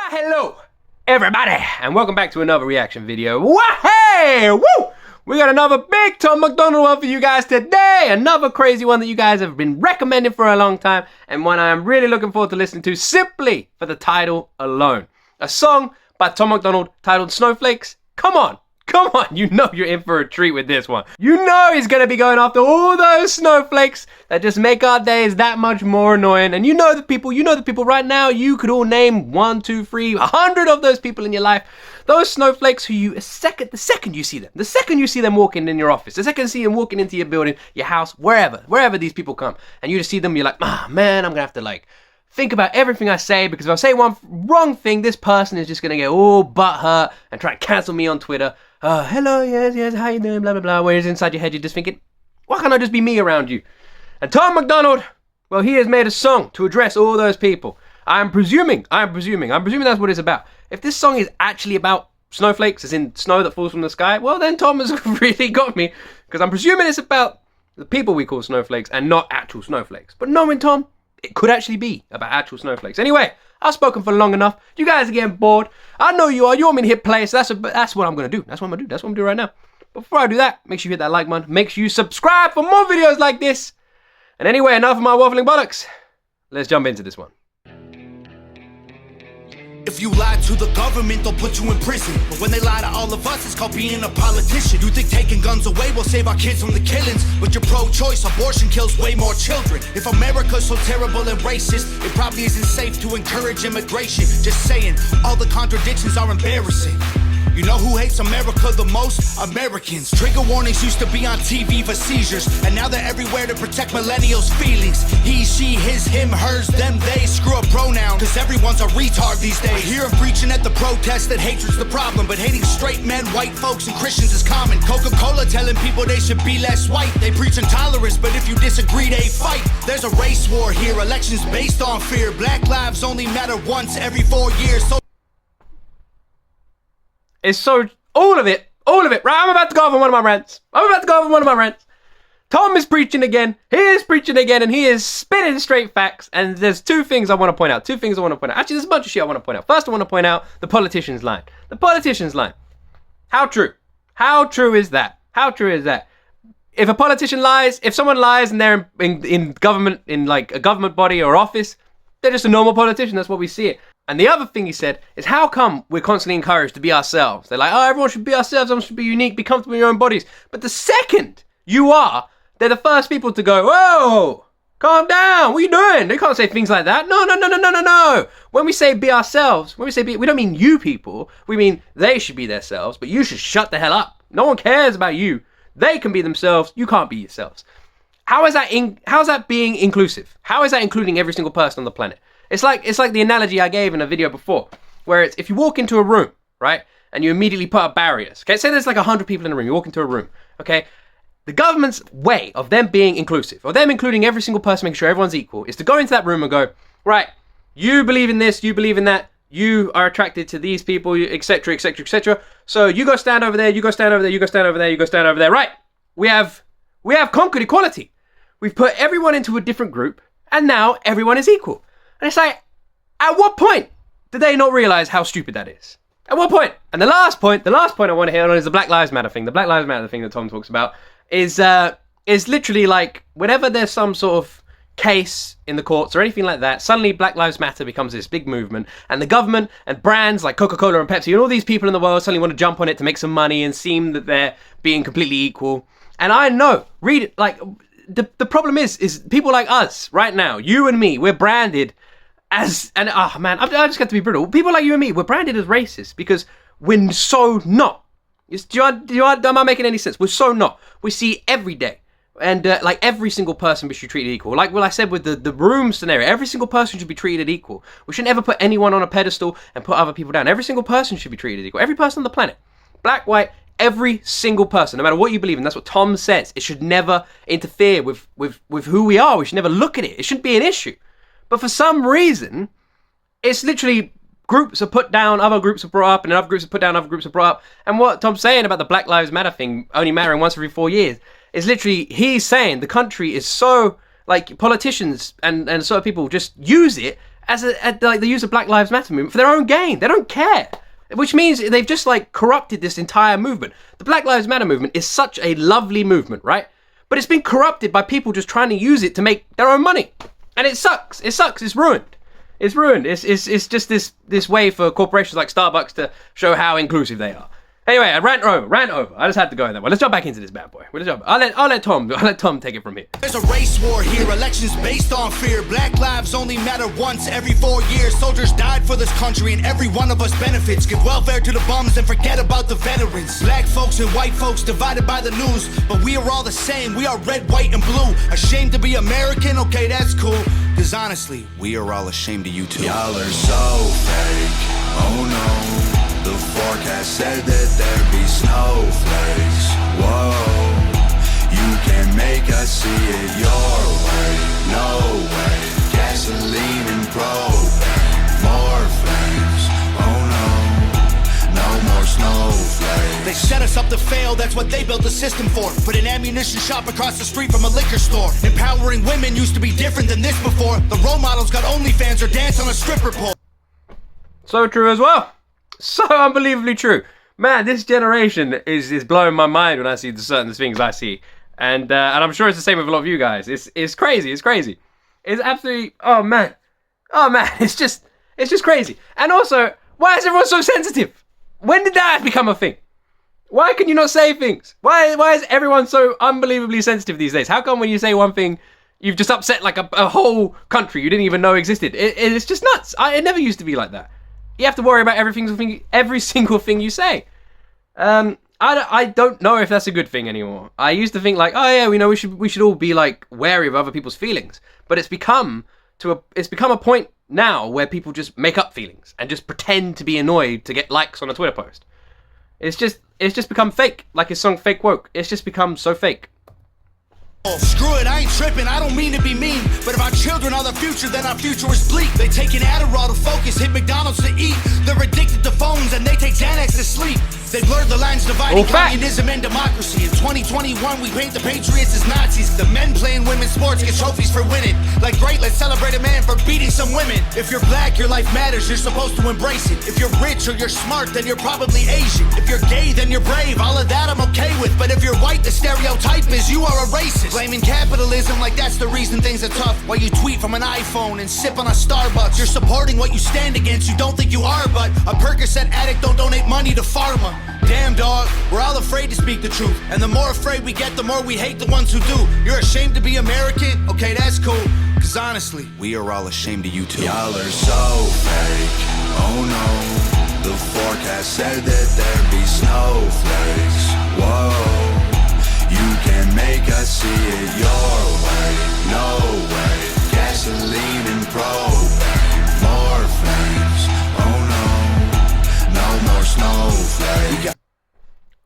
Hello, everybody, and welcome back to another reaction video. Hey, woo! We got another big Tom MacDonald one for you guys today. Another crazy one that you guys have been recommending for a long time, and one I am really looking forward to listening to simply for the title alone. A song by Tom MacDonald titled Snowflakes. Come on, you know you're in for a treat with this one. You know he's gonna be going after all those snowflakes that just make our days that much more annoying. And you know the people right now, you could all name 1, 2, 3, 100 of those people in your life. Those snowflakes who the second you see them walking in your office, the second you see them walking into your building, your house, wherever these people come, and you just see them, you're like, man, I'm gonna have to think about everything I say, because if I say one wrong thing, this person is just gonna get all butthurt and try to cancel me on Twitter. Hello, yes, how you doing, blah, blah, blah. Whereas inside your head, you're just thinking, why can't I just be me around you? And Tom MacDonald, well, he has made a song to address all those people. I'm presuming that's what it's about. If this song is actually about snowflakes, as in snow that falls from the sky, well, then Tom has really got me, because I'm presuming it's about the people we call snowflakes and not actual snowflakes. But knowing Tom, it could actually be about actual snowflakes. Anyway, I've spoken for long enough. You guys are getting bored. I know you are. You want me to hit play, so that's what I'm going to do. That's what I'm going to do right now. But before I do that, make sure you hit that like button. Make sure you subscribe for more videos like this. And anyway, enough of my waffling bollocks. Let's jump into this one. If you lie to the government, they'll put you in prison. But when they lie to all of us, it's called being a politician. You think taking guns away will save our kids from the killings? But you're pro-choice, abortion kills way more children. If America's so terrible and racist, it probably isn't safe to encourage immigration. Just saying, all the contradictions are embarrassing. You know who hates America the most? Americans. Trigger warnings used to be on TV for seizures, and now they're everywhere to protect millennials' feelings. He, she, his, him, hers, them, they. Screw a pronoun, cause everyone's a retard these days. I hear him preaching at the protest that hatred's the problem, but hating straight men, white folks, and Christians is common. Coca-Cola telling people they should be less white. They preach intolerance, but if you disagree, they fight. There's a race war here, elections based on fear. Black lives only matter once every 4 years. So It's so, all of it, right? I'm about to go off on one of my rants. Tom is preaching again, he is preaching again, and he is spitting straight facts. And there's two things I want to point out. Actually, there's a bunch of shit I want to point out. First, I want to point out the politician's line. How true? How true is that? If a politician lies, if someone lies and they're in government, in like a government body or office, they're just a normal politician. That's what we see it. And the other thing he said is, how come we're constantly encouraged to be ourselves? They're like, oh, everyone should be ourselves, everyone should be unique, be comfortable in your own bodies. But the second you are, they're the first people to go, whoa, calm down, what are you doing? They can't say things like that. No. When we say be ourselves, we don't mean you people. We mean they should be themselves, but you should shut the hell up. No one cares about you. They can be themselves, you can't be yourselves. How is that being inclusive? How is that including every single person on the planet? It's like the analogy I gave in a video before, where it's, if you walk into a room, right, and you immediately put up barriers, okay, say there's like 100 people in a room, you walk into a room, okay, the government's way of them being inclusive, or them including every single person, making sure everyone's equal, is to go into that room and go, right, you believe in this, you believe in that, you are attracted to these people, etc., etc., etc., so you go stand over there, you go stand over there, you go stand over there, you go stand over there, right, we have conquered equality. We've put everyone into a different group, and now everyone is equal. And it's like, at what point do they not realize how stupid that is? At what point? And the last point I want to hit on is the Black Lives Matter thing. The Black Lives Matter thing that Tom talks about is literally like, whenever there's some sort of case in the courts or anything like that, suddenly Black Lives Matter becomes this big movement, and the government and brands like Coca-Cola and Pepsi and all these people in the world suddenly want to jump on it to make some money and seem that they're being completely equal. And I know, read it, like, the problem is people like us right now, you and me, we're branded as, and oh man, I just got to be brutal. People like you and me, we're branded as racist because we're so not. Am I making any sense? We're so not. We see every day, and like every single person should be treated equal. Like what I said with the room scenario, every single person should be treated equal. We should never put anyone on a pedestal and put other people down. Every single person should be treated equal. Every person on the planet, black, white. Every single person, no matter what you believe in, that's what Tom says. It should never interfere with who we are. We should never look at it. It shouldn't be an issue. But for some reason, it's literally groups are put down, other groups are brought up, and other groups are put down, other groups are brought up. And what Tom's saying about the Black Lives Matter thing only mattering once every 4 years is literally, he's saying the country is so, like, politicians and sort of people just use it like the use of Black Lives Matter movement for their own gain. They don't care. Which means they've just like corrupted this entire movement. The Black Lives Matter movement is such a lovely movement, right? But it's been corrupted by people just trying to use it to make their own money. And it sucks. It sucks. It's ruined. It's ruined. It's just this way for corporations like Starbucks to show how inclusive they are. Anyway, rant over. I just had to go in that one. Let's jump back into this bad boy. I'll let Tom take it from here. There's a race war here, elections based on fear. Black lives only matter once every 4 years. Soldiers died for this country and every one of us benefits. Give welfare to the bums and forget about the veterans. Black folks and white folks divided by the news, but we are all the same. We are red, white, and blue. Ashamed to be American? Okay, that's cool. Cause honestly, we are all ashamed of you too. Y'all are so fake, oh no. The forecast said that there'd be snowflakes. Whoa, you can make us see it your way. No way, gasoline and propane. More flames, oh no, no more snowflakes. They set us up to fail, that's what they built the system for. Put an ammunition shop across the street from a liquor store. Empowering women used to be different than this before. The role models got OnlyFans or dance on a stripper pole. So true as well. So unbelievably true. Man, this generation is blowing my mind when I see the certain things I see. And I'm sure it's the same with a lot of you guys. It's crazy. It's crazy. It's absolutely, oh man, it's just crazy. And also, why is everyone so sensitive? When did that become a thing? Why can you not say things? Why is everyone so unbelievably sensitive these days? How come when you say one thing, you've just upset like a whole country you didn't even know existed? It's just nuts. It never used to be like that. You have to worry about every single thing you say. I don't know if that's a good thing anymore. I used to think like, oh yeah, we should all be like wary of other people's feelings. But it's become a point now where people just make up feelings and just pretend to be annoyed to get likes on a Twitter post. It's just become fake. Like his song Fake Woke. It's just become so fake. Screw it, I ain't tripping, I don't mean to be mean. But if our children are the future, then our future is bleak. They take an Adderall to focus, hit McDonald's to eat. They're addicted to phones and they take Xanax to sleep. They blurred the lines dividing communism and democracy. In 2021, we paint the patriots as Nazis. The men playing women's sports get trophies for winning. Like great, let's celebrate a man for beating some women. If you're black, your life matters, you're supposed to embrace it. If you're rich or you're smart, then you're probably Asian. If you're gay, then you're brave, all of that I'm okay with. But if you're white, the stereotype is you are a racist. Blaming capitalism like that's the reason things are tough. While you tweet from an iPhone and sip on a Starbucks. You're supporting what you stand against, you don't think you are. But a Percocet addict don't donate money to pharma. Damn dog, we're all afraid to speak the truth. And the more afraid we get, the more we hate the ones who do. You're ashamed to be American? Okay, that's cool. Cause honestly, we are all ashamed of you too. Y'all are so fake, oh no. The forecast said that there'd be snowflakes. Whoa, you can make us see it your way. No way, gasoline and propane. More flames, oh no, no more snowflakes.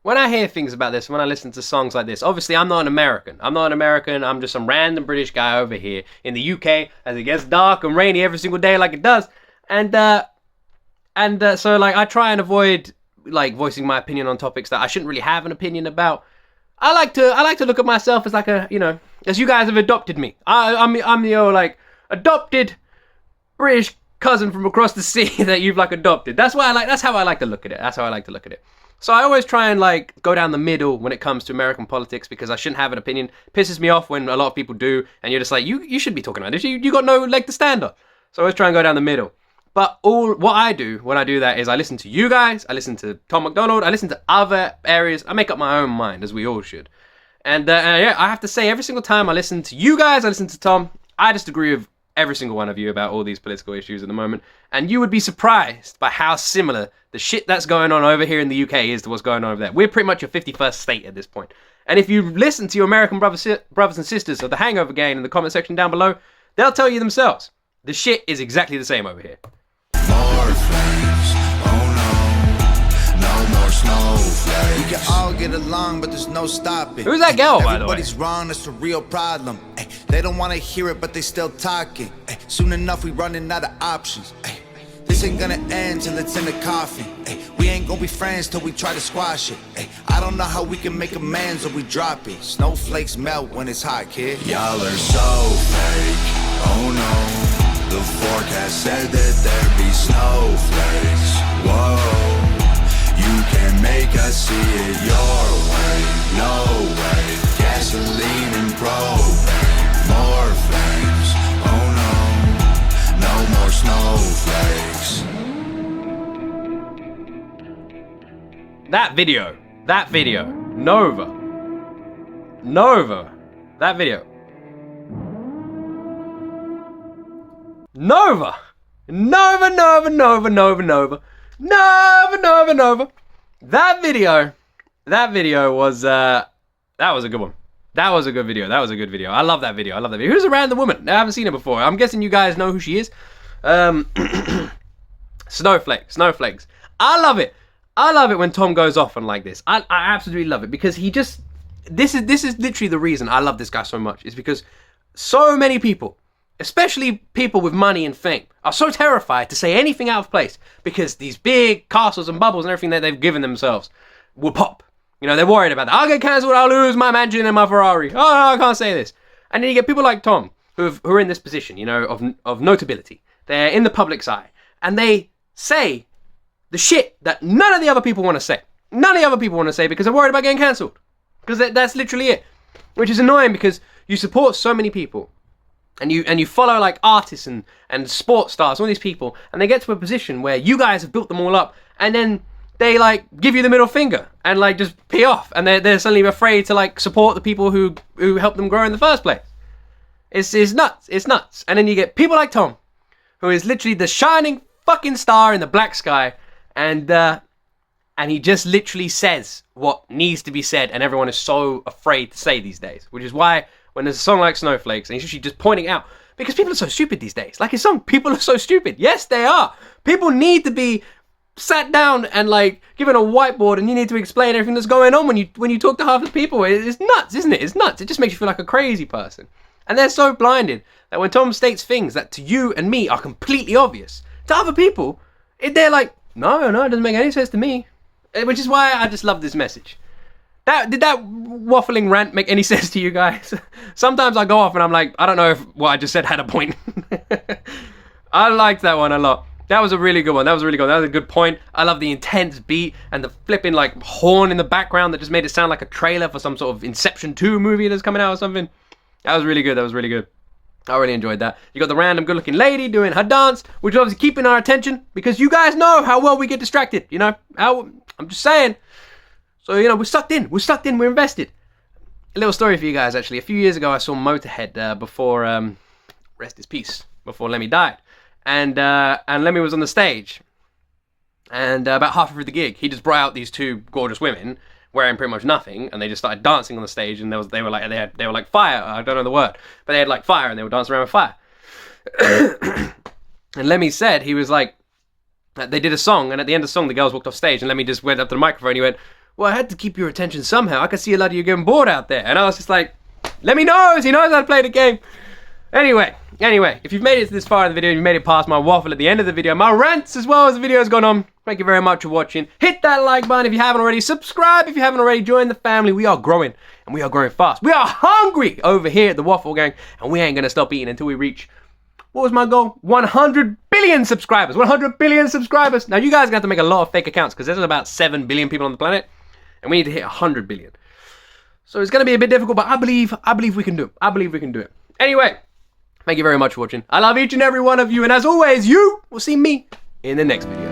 When I hear things about this, when I listen to songs like this, obviously I'm not an American. I'm just some random British guy over here in the UK as it gets dark and rainy every single day like it does. And so like I try and avoid like voicing my opinion on topics that I shouldn't really have an opinion about. I like to look at myself as like a, you know, as you guys have adopted me. I'm the old like adopted British cousin from across the sea that you've like adopted. That's how I like to look at it. So I always try and like go down the middle when it comes to American politics because I shouldn't have an opinion. It pisses me off when a lot of people do, and you're just like, you should be talking about this. You got no leg to stand on. So I always try and go down the middle. But what I do when I do that is I listen to you guys, I listen to Tom MacDonald, I listen to other areas. I make up my own mind, as we all should. And yeah, I have to say, every single time I listen to you guys, I listen to Tom, I just agree with every single one of you about all these political issues at the moment. And you would be surprised by how similar the shit that's going on over here in the UK is to what's going on over there. We're pretty much a 51st state at this point. And if you listen to your American brothers and sisters of the Hangover Gang in the comment section down below, they'll tell you themselves. The shit is exactly the same over here. More flames, oh no, no more snowflakes. We can all get along, but there's no stopping. Who's that girl, by the way? Everybody's wrong, that's a real problem. Ay, they don't want to hear it, but they still talking. Ay, soon enough, we running out of options. Ay, this ain't gonna end till it's in the coffin. Ay, we ain't gonna be friends till we try to squash it. Ay, I don't know how we can make amends or we drop it. Snowflakes melt when it's hot, kid. Y'all are so fake, oh no. The forecast said that there'd be snowflakes. Whoa, you can make us see it your way. No way, gasoline and propane. More flames, oh no, no more snowflakes. That video, Nova, that video. Nova. That video was, that was a good one. That was a good video. I love that video. Who's a random woman? I haven't seen her before. I'm guessing you guys know who she is. Snowflakes. I love it. I love it when Tom goes off on like this. I absolutely love it because he just, this is literally the reason I love this guy so much, is because so many people, especially people with money and fame, are so terrified to say anything out of place because these big castles and bubbles and everything that they've given themselves will pop. You know, they're worried about that. I'll get cancelled, I'll lose my mansion and my Ferrari. Oh, no, I can't say this. And then you get people like Tom who are in this position, you know, of notability. They're in the public's eye. And they say the shit that none of the other people want to say. None of the other people want to say because they're worried about getting cancelled. Because that's literally it. Which is annoying because you support so many people. And you follow like artists and sports stars, all these people. And they get to a position where you guys have built them all up. And then they like give you the middle finger and like just pee off. And they're suddenly afraid to like support the people who helped them grow in the first place. It's nuts. And then you get people like Tom, who is literally the shining fucking star in the black sky. And he just literally says what needs to be said, and everyone is so afraid to say these days. Which is why when there's a song like Snowflakes, and he's actually just pointing out, because people are so stupid these days. Like his song, people are so stupid. Yes, they are. People need to be sat down and like given a whiteboard, and you need to explain everything that's going on when you talk to half the people. It's nuts, isn't it? It's nuts. It just makes you feel like a crazy person. And they're so blinded that when Tom states things that to you and me are completely obvious, to other people, they're like, no, it doesn't make any sense to me. Which is why I just love this message. Did that waffling rant make any sense to you guys? Sometimes I go off and I'm like, I don't know if what I just said had a point. I liked that one a lot. That was a really good one. That was a good point. I love the intense beat and the flipping like horn in the background that just made it sound like a trailer for some sort of Inception 2 movie that's coming out or something. That was really good. I really enjoyed that. You got the random good-looking lady doing her dance, which is obviously keeping our attention because you guys know how well we get distracted. You know, I'm just saying. So, you know, we're sucked in, we're invested. A little story for you guys, actually. A few years ago, I saw Motorhead before, rest his peace, before Lemmy died. And Lemmy was on the stage. And about halfway through the gig, he just brought out these two gorgeous women wearing pretty much nothing, and they just started dancing on the stage, and they were like fire. I don't know the word, but they had like fire, and they were dancing around with fire. And Lemmy said he was like, they did a song, and at the end of the song, the girls walked off stage, and Lemmy just went up to the microphone. And he went, "Well, I had to keep your attention somehow. I could see a lot of you getting bored out there." And I was just like, Lemmy knows. He knows how to play the game. Anyway, if you've made it to this far in the video, you made it past my waffle at the end of the video, my rants as well as the video has gone on. Thank you very much for watching. Hit that like button if you haven't already. Subscribe if you haven't already. Join the family. We are growing, and we are growing fast. We are hungry over here at the Waffle Gang, and we ain't going to stop eating until we reach, what was my goal? 100 billion subscribers. 100 billion subscribers. Now, you guys are going to have to make a lot of fake accounts because there's about 7 billion people on the planet, and we need to hit 100 billion. So it's going to be a bit difficult, but I believe we can do it. Anyway, thank you very much for watching. I love each and every one of you, and as always, you will see me in the next video.